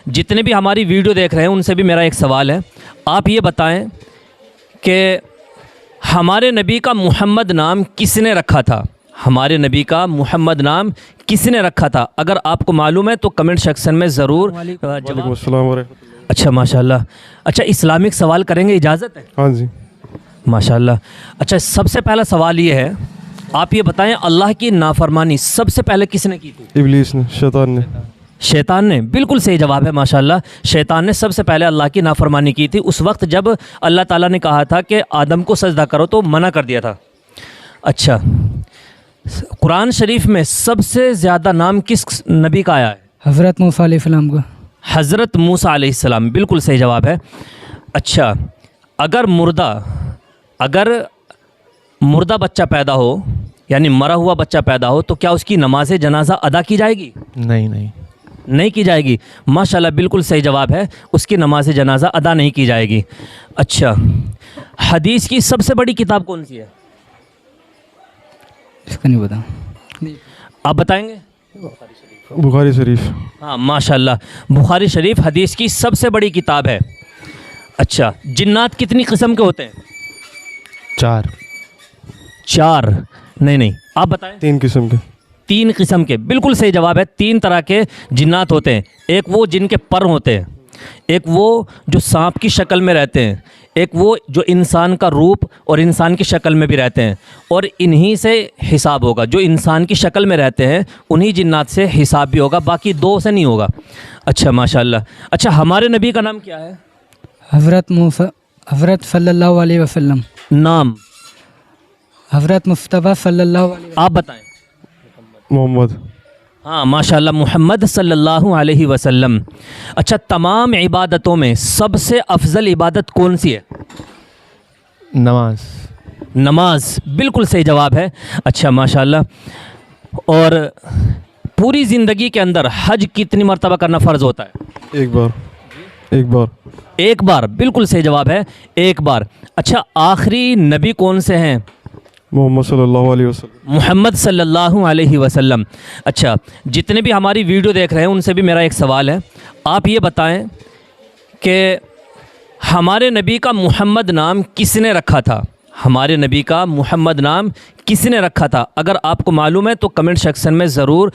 जितने भी हमारी वीडियो देख रहे हैं उनसे भी मेरा एक सवाल है। आप ये बताएं कि हमारे नबी का मोहम्मद नाम किसने रखा था? हमारे नबी का मोहम्मद नाम किसने रखा था? अगर आपको मालूम है तो कमेंट सेक्शन में ज़रूर जवाब। अच्छा माशाल्लाह। अच्छा, इस्लामिक सवाल करेंगे, इजाज़त है? हाँ जी। माशाल्लाह। अच्छा, सबसे पहला सवाल ये है, आप ये बताएं अल्लाह की नाफरमानी सबसे पहले किसने की थी? इब्लीस ने, शैतान ने। शैतान ने, बिल्कुल सही जवाब है माशाल्लाह। शैतान ने सबसे पहले अल्लाह की नाफरमानी की थी उस वक्त जब अल्लाह ताला ने कहा था कि आदम को सजदा करो, तो मना कर दिया था। अच्छा, कुरान शरीफ में सबसे ज़्यादा नाम किस नबी का आया है? हज़रत मूसा अलैहिस्सलाम का। हज़रत मूसा अलैहिस्सलाम, बिल्कुल सही जवाब है। अच्छा, अगर मुर्दा बच्चा पैदा हो, यानी मरा हुआ बच्चा पैदा हो, तो क्या उसकी नमाज जनाजा अदा की जाएगी? नहीं की जाएगी। माशाल्लाह, बिल्कुल सही जवाब है, उसकी नमाज जनाजा अदा नहीं की जाएगी। अच्छा, हदीस की सबसे बड़ी किताब कौन सी है? इसका नहीं पता। आप बताएंगे? बुखारी शरीफ। हाँ माशाल्लाह, बुखारी शरीफ हदीस की सबसे बड़ी किताब है। अच्छा, जिन्नात कितनी किस्म के होते हैं? 4। नहीं, आप बताएं। 3 किस्म के। 3 किस्म के, बिल्कुल सही जवाब है। 3 तरह के जिन्नात होते हैं। एक वो जिनके पर होते हैं, एक वो जो सांप की शक्ल में रहते हैं, एक वो जो इंसान का रूप और इंसान की शक्ल में भी रहते हैं, और इन्हीं से हिसाब होगा। जो इंसान की शक्ल में रहते हैं उन्हीं जिन्नात से हिसाब भी होगा, बाकी 2 से नहीं होगा। अच्छा माशाल्लाह। अच्छा, हमारे नबी का नाम क्या है? हज़रत सल्लल्लाहु अलैहि वसल्लम। नाम? हज़रत मुस्तफ़ा सल्लल्लाहु अलैहि वसल्लम। आप बताएं। मोहम्मद। हाँ माशाल्लाह, मोहम्मद सल्लल्लाहु अलैहि वसल्लम। अच्छा, तमाम इबादतों में सबसे अफजल इबादत कौन सी है? नमाज, बिल्कुल सही जवाब है। अच्छा माशाल्लाह। और पूरी ज़िंदगी के अंदर हज कितनी मरतबा करना फ़र्ज़ होता है? एक बार, बिल्कुल सही जवाब है, एक बार। अच्छा, आखिरी नबी कौन से हैं? मोहम्मद सल्लल्लाहु अलैहि वसल्लम। मोहम्मद सल्लल्लाहु अलैहि वसल्लम। अच्छा, जितने भी हमारी वीडियो देख रहे हैं उनसे भी मेरा एक सवाल है। आप ये बताएं कि हमारे नबी का मोहम्मद नाम किसने रखा था? हमारे नबी का मोहम्मद नाम किसने रखा था? अगर आपको मालूम है तो कमेंट सेक्शन में ज़रूर